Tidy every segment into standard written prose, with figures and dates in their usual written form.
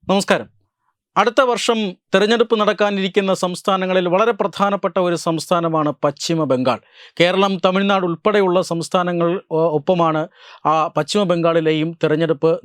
നമസ്കാരം. അടുത്ത വർഷം തെരഞ്ഞെടുപ്പ് നടക്കാനിരിക്കുന്ന സംസ്ഥാനങ്ങളിൽ വളരെ പ്രധാനപ്പെട്ട ഒരു സംസ്ഥാനമാണ് പശ്ചിമ ബംഗാൾ. കേരളം, തമിഴ്നാട് ഉൾപ്പെടെയുള്ള സംസ്ഥാനങ്ങൾ ഒപ്പമാണ് പശ്ചിമ ബംഗാളിലെയും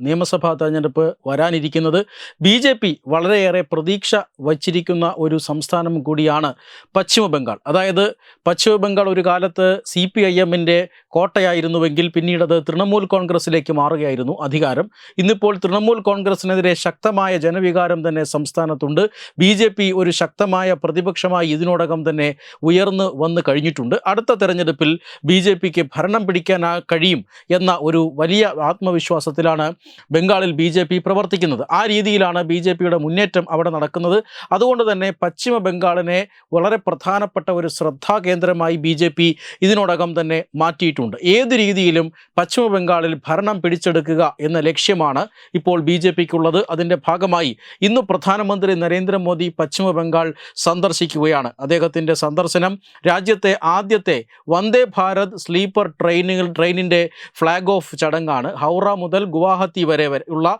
നിയമസഭാ തെരഞ്ഞെടുപ്പ് വരാനിരിക്കുന്നത്. BJP വളരെയേറെ പ്രതീക്ഷ വച്ചിരിക്കുന്ന ഒരു സംസ്ഥാനം കൂടിയാണ് പശ്ചിമ ബംഗാൾ. അതായത് പശ്ചിമ ബംഗാൾ ഒരു കാലത്ത് CPIM-ൻ്റെ കോട്ടയായിരുന്നുവെങ്കിൽ പിന്നീടത് തൃണമൂൽ കോൺഗ്രസിലേക്ക് മാറുകയായിരുന്നു അധികാരം. ഇന്നിപ്പോൾ തൃണമൂൽ കോൺഗ്രസിനെതിരെ ശക്തമായ ജനവികാരം തന്നെ സംസ്ഥാനത്തുണ്ട്. BJP ഒരു ശക്തമായ പ്രതിപക്ഷമായി ഇതിനോടകം തന്നെ ഉയർന്നു വന്നു കഴിഞ്ഞിട്ടുണ്ട്. അടുത്ത തെരഞ്ഞെടുപ്പിൽ BJPക്ക് ഭരണം പിടിക്കാൻ കഴിയും എന്ന ഒരു വലിയ ആത്മവിശ്വാസത്തിലാണ് ബംഗാളിൽ BJP പ്രവർത്തിക്കുന്നത്. ആ രീതിയിലാണ് BJPയുടെ മുന്നേറ്റം അവിടെ നടക്കുന്നത്. അതുകൊണ്ട് തന്നെ പശ്ചിമ ബംഗാളിനെ വളരെ പ്രധാനപ്പെട്ട ഒരു ശ്രദ്ധാകേന്ദ്രമായി BJP ഇതിനോടകം തന്നെ മാറ്റിയിട്ടുണ്ട്. ഏത് രീതിയിലും പശ്ചിമ ബംഗാളിൽ ഭരണം പിടിച്ചെടുക്കുക എന്ന ലക്ഷ്യമാണ് ഇപ്പോൾ BJPക്കുള്ളത്. അതിൻ്റെ ഭാഗമായി ഇന്ന് പ്രധാനമന്ത്രി നരേന്ദ്രമോദി പശ്ചിമ ബംഗാൾ സന്ദർശിക്കുകയാണ്. അദ്ദേഹത്തിൻ്റെ സന്ദർശനം രാജ്യത്തെ ആദ്യത്തെ വന്ദേ ഭാരത് സ്ലീപ്പർ ട്രെയിനിൻ്റെ ഫ്ലാഗ് ഓഫ് ചടങ്ങാണ്. ഹൗറ മുതൽ ഗുവാഹത്തി വരെ ഉള്ള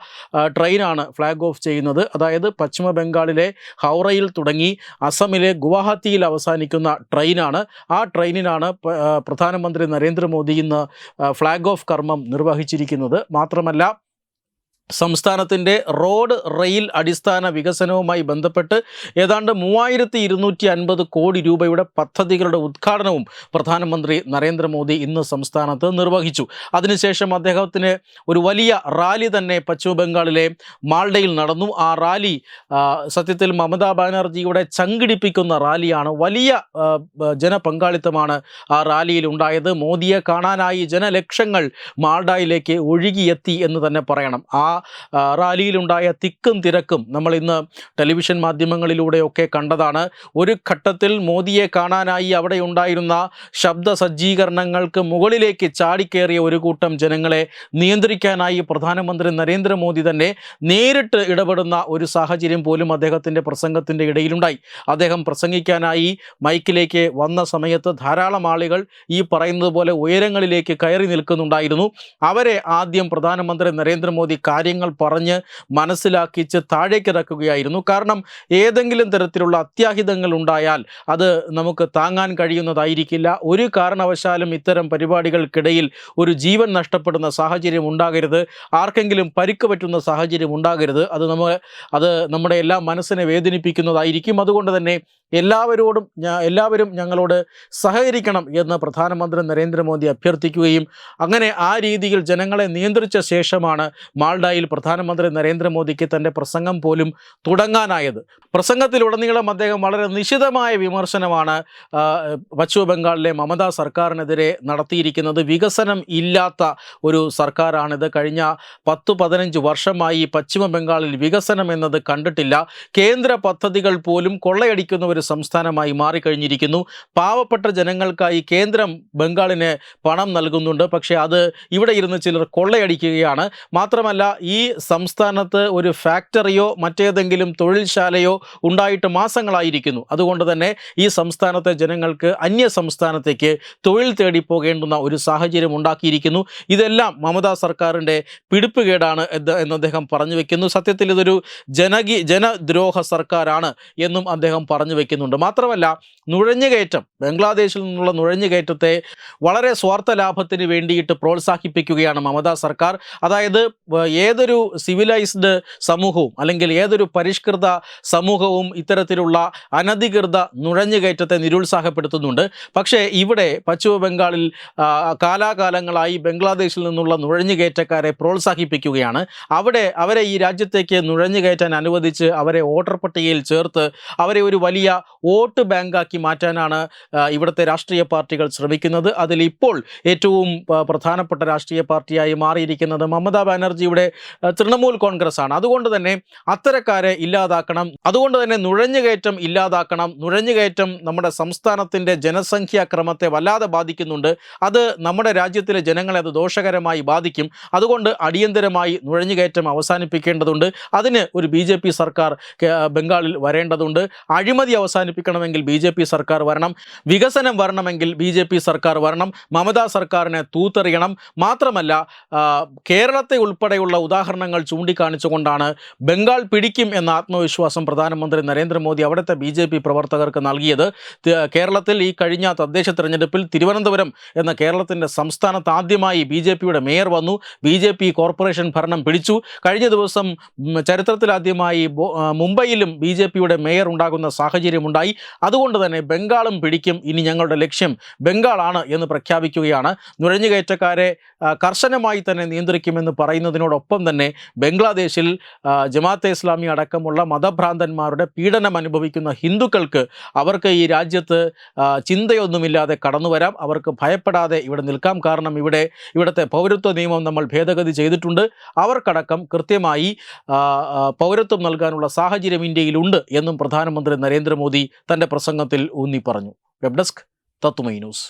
ട്രെയിനാണ് ഫ്ലാഗ് ഓഫ് ചെയ്യുന്നത്. അതായത് പശ്ചിമ ബംഗാളിലെ ഹൗറയിൽ തുടങ്ങി അസമിലെ ഗുവാഹത്തിയിൽ അവസാനിക്കുന്ന ട്രെയിനാണ്. ആ ട്രെയിനിനാണ് പ്രധാനമന്ത്രി നരേന്ദ്രമോദി ഇന്ന് ഫ്ലാഗ് ഓഫ് കർമ്മം നിർവഹിച്ചിരിക്കുന്നത്. മാത്രമല്ല, സംസ്ഥാനത്തിൻ്റെ റോഡ് റെയിൽ അടിസ്ഥാന വികസനവുമായി ബന്ധപ്പെട്ട് ഏതാണ്ട് 3250 കോടി രൂപയുടെ പദ്ധതികളുടെ ഉദ്ഘാടനവും പ്രധാനമന്ത്രി നരേന്ദ്രമോദി ഇന്ന് സംസ്ഥാനത്ത് നിർവഹിച്ചു. അതിനുശേഷം അദ്ദേഹത്തിന് ഒരു വലിയ റാലി തന്നെ പശ്ചിമ ബംഗാളിലെ മാൾഡയിൽ നടന്നു. ആ റാലി സത്യത്തിൽ മമതാ ബാനർജിയുടെ ചങ്കിടിപ്പിക്കുന്ന റാലിയാണ്. വലിയ ജനപങ്കാളിത്തമാണ് ആ റാലിയിൽ ഉണ്ടായത്. മോദിയെ കാണാനായി ജനലക്ഷങ്ങൾ മാൾഡയിലേക്ക് ഒഴുകിയെത്തി എന്ന് തന്നെ പറയണം. ആ റാലിയിലുണ്ടായ തിക്കും തിരക്കും നമ്മൾ ഇന്ന് ടെലിവിഷൻ മാധ്യമങ്ങളിലൂടെയൊക്കെ കണ്ടതാണ്. ഒരു ഘട്ടത്തിൽ മോദിയെ കാണാനായി അവിടെ ഉണ്ടായിരുന്ന ശബ്ദ സജ്ജീകരണങ്ങൾക്ക് മുകളിലേക്ക് ചാടിക്കേറിയ ഒരു കൂട്ടം ജനങ്ങളെ നിയന്ത്രിക്കാനായി പ്രധാനമന്ത്രി നരേന്ദ്രമോദി തന്നെ നേരിട്ട് ഇടപെടുന്ന ഒരു സാഹചര്യം പോലും അദ്ദേഹത്തിൻ്റെ പ്രസംഗത്തിൻ്റെ ഇടയിലുണ്ടായി. അദ്ദേഹം പ്രസംഗിക്കാനായി മൈക്കിലേക്ക് വന്ന സമയത്ത് ധാരാളം ആളുകൾ ഈ പറയുന്നത് പോലെ ഉയരങ്ങളിലേക്ക് കയറി നിൽക്കുന്നുണ്ടായിരുന്നു. അവരെ ആദ്യം പ്രധാനമന്ത്രി നരേന്ദ്രമോദി കാര്യങ്ങൾ പറഞ്ഞ് മനസ്സിലാക്കിച്ച് താഴേക്കിറക്കുകയായിരുന്നു. കാരണം ഏതെങ്കിലും തരത്തിലുള്ള അത്യാഹിതങ്ങൾ ഉണ്ടായാൽ അത് നമുക്ക് താങ്ങാൻ കഴിയുന്നതായിരിക്കില്ല. ഒരു കാരണവശാലും ഇത്തരം പരിപാടികൾക്കിടയിൽ ഒരു ജീവൻ നഷ്ടപ്പെടുന്ന സാഹചര്യം ഉണ്ടാകരുത്, ആർക്കെങ്കിലും പരിക്ക് പറ്റുന്ന സാഹചര്യം ഉണ്ടാകരുത്. അത് നമ്മുടെ എല്ലാ മനസ്സിനെ വേദനിപ്പിക്കുന്നതായിരിക്കും. അതുകൊണ്ട് തന്നെ എല്ലാവരും ഞങ്ങളോട് സഹകരിക്കണം എന്ന് പ്രധാനമന്ത്രി നരേന്ദ്രമോദി അഭ്യർത്ഥിക്കുകയും അങ്ങനെ ആ രീതിയിൽ ജനങ്ങളെ നിയന്ത്രിച്ച ശേഷമാണ് മാൾഡയിൽ പ്രധാനമന്ത്രി നരേന്ദ്രമോദിക്ക് തൻ്റെ പ്രസംഗം പോലും തുടങ്ങാനായത്. പ്രസംഗത്തിലുടനീളം അദ്ദേഹം വളരെ നിശിതമായ വിമർശനമാണ് പശ്ചിമ ബംഗാളിലെ മമതാ സർക്കാരിനെതിരെ നടത്തിയിരിക്കുന്നത്. വികസനം ഇല്ലാത്ത ഒരു സർക്കാരാണിത്. കഴിഞ്ഞ 10-15 വർഷമായി പശ്ചിമ ബംഗാളിൽ വികസനം എന്നത് കണ്ടിട്ടില്ല. കേന്ദ്ര പദ്ധതികൾ പോലും കൊള്ളയടിക്കുന്ന ഒരു സംസ്ഥാനമായി മാറിക്കഴിഞ്ഞിരിക്കുന്നു. പാവപ്പെട്ട ജനങ്ങൾക്കായി കേന്ദ്രം ബംഗാളിന് പണം നൽകുന്നുണ്ട്, പക്ഷേ അത് ഇവിടെ ഇരുന്ന് ചിലർ കൊള്ളയടിക്കുകയാണ്. മാത്രമല്ല, ഈ സംസ്ഥാനത്ത് ഒരു ഫാക്ടറിയോ മറ്റേതെങ്കിലും തൊഴിൽശാലയോ ഉണ്ടായിട്ട് മാസങ്ങളായിരിക്കുന്നു. അതുകൊണ്ട് തന്നെ ഈ സംസ്ഥാനത്തെ ജനങ്ങൾക്ക് അന്യ സംസ്ഥാനത്തേക്ക് തൊഴിൽ തേടി പോകേണ്ടുന്ന ഒരു സാഹചര്യം ഉണ്ടാക്കിയിരിക്കുന്നു. ഇതെല്ലാം മമതാ സർക്കാരിൻ്റെ പിടിപ്പുകേടാണ് എന്ന് അദ്ദേഹം പറഞ്ഞു വയ്ക്കുന്നു. സത്യത്തിൽ ഇതൊരു ജനദ്രോഹ സർക്കാരാണ് എന്നും അദ്ദേഹം പറഞ്ഞു വയ്ക്കുന്നുണ്ട്. മാത്രമല്ല, നുഴഞ്ഞുകയറ്റം, ബംഗ്ലാദേശിൽ നിന്നുള്ള നുഴഞ്ഞുകയറ്റത്തെ വളരെ സ്വാർത്ഥ ലാഭത്തിന് വേണ്ടിയിട്ട് പ്രോത്സാഹിപ്പിക്കുകയാണ് മമതാ സർക്കാർ. അതായത് ഏതൊരു സിവിലൈസ്ഡ് സമൂഹവും അല്ലെങ്കിൽ ഏതൊരു പരിഷ്കൃത സമൂഹവും ഇത്തരത്തിലുള്ള അനധികൃത നുഴഞ്ഞുകയറ്റത്തെ നിരുത്സാഹപ്പെടുത്തുന്നുണ്ട്. പക്ഷേ ഇവിടെ പശ്ചിമ ബംഗാളിൽ കാലാകാലങ്ങളായി ബംഗ്ലാദേശിൽ നിന്നുള്ള നുഴഞ്ഞുകയറ്റക്കാരെ പ്രോത്സാഹിപ്പിക്കുകയാണ്. അവരെ ഈ രാജ്യത്തേക്ക് നുഴഞ്ഞുകയറ്റാൻ അനുവദിച്ച് അവരെ വോട്ടർ പട്ടികയിൽ ചേർത്ത് അവരെ ഒരു വലിയ വോട്ട് ബാങ്കാക്കി മാറ്റാനാണ് ഇവിടുത്തെ രാഷ്ട്രീയ പാർട്ടികൾ ശ്രമിക്കുന്നത്. അതിൽ ഇപ്പോൾ ഏറ്റവും പ്രധാനപ്പെട്ട രാഷ്ട്രീയ പാർട്ടിയായി മാറിയിരിക്കുന്നത് മമതാ ബാനർജിയുടെ തൃണമൂൽ കോൺഗ്രസ് ആണ്. അതുകൊണ്ട് തന്നെ അത്തരക്കാരെ ഇല്ലാതാക്കണം. അതുകൊണ്ട് തന്നെ നുഴഞ്ഞുകയറ്റം ഇല്ലാതാക്കണം. നുഴഞ്ഞുകയറ്റം നമ്മുടെ സംസ്ഥാനത്തിൻ്റെ ജനസംഖ്യാ ക്രമത്തെ വല്ലാതെ ബാധിക്കുന്നുണ്ട്. അത് നമ്മുടെ രാജ്യത്തിലെ ജനങ്ങളെ അത് ദോഷകരമായി ബാധിക്കും. അതുകൊണ്ട് അടിയന്തരമായി നുഴഞ്ഞുകയറ്റം അവസാനിപ്പിക്കേണ്ടതുണ്ട്. അതിന് ഒരു BJP സർക്കാർ ബംഗാളിൽ വരേണ്ടതുണ്ട്. അഴിമതി അവസാനിപ്പിക്കണമെങ്കിൽ BJP സർക്കാർ വരണം. വികസനം വരണമെങ്കിൽ BJP സർക്കാർ വരണം. മമതാ സർക്കാരിനെ തൂത്തെറിയണം. മാത്രമല്ല, കേരളത്തെ ഉൾപ്പെടെയുള്ള ഉദാഹരണങ്ങൾ ചൂണ്ടിക്കാണിച്ചുകൊണ്ടാണ് ബംഗാൾ പിടിക്കും എന്ന ആത്മവിശ്വാസം പ്രധാനമന്ത്രി നരേന്ദ്രമോദി അവിടുത്തെ BJP പ്രവർത്തകർക്ക് നൽകിയത്. കേരളത്തിൽ ഈ കഴിഞ്ഞ തദ്ദേശ തെരഞ്ഞെടുപ്പിൽ തിരുവനന്തപുരം എന്ന കേരളത്തിൻ്റെ സംസ്ഥാനത്ത് ആദ്യമായി BJPയുടെ മേയർ വന്നു. BJP കോർപ്പറേഷൻ ഭരണം പിടിച്ചു. കഴിഞ്ഞ ദിവസം ചരിത്രത്തിലാദ്യമായി മുംബൈയിലും BJPയുടെ മേയർ ഉണ്ടാകുന്ന സാഹചര്യമുണ്ടായി. അതുകൊണ്ട് തന്നെ ബംഗാളും പിടിക്കും, ഇനി ഞങ്ങളുടെ ലക്ഷ്യം ബംഗാളാണ് എന്ന് പ്രഖ്യാപിക്കുകയാണ്. നുഴഞ്ഞുകയറ്റക്കാരെ കർശനമായി തന്നെ നിയന്ത്രിക്കുമെന്ന് പറയുന്നതിനോടൊപ്പം തന്നെ ബംഗ്ലാദേശിൽ ജമാഅത്തെ ഇസ്ലാമി അടക്കമുള്ള മതഭ്രാന്തന്മാരുടെ പീഡനം അനുഭവിക്കുന്ന ഹിന്ദുക്കൾക്ക് അവർക്ക് ഈ രാജ്യത്ത് ചിന്തയൊന്നുമില്ലാതെ കടന്നു വരാം, അവർക്ക് ഭയപ്പെടാതെ ഇവിടെ നിൽക്കാം. കാരണം ഇവിടുത്തെ പൗരത്വ നിയമം നമ്മൾ ഭേദഗതി ചെയ്തിട്ടുണ്ട്. അവർക്കടക്കം കൃത്യമായി പൗരത്വം നൽകാനുള്ള സാഹചര്യം ഇന്ത്യയിലുണ്ട് എന്നും പ്രധാനമന്ത്രി നരേന്ദ്രമോദി തൻ്റെ പ്രസംഗത്തിൽ ഊന്നി പറഞ്ഞു. വെബ് ഡെസ്ക് തത്തുമൈ ന്യൂസ്.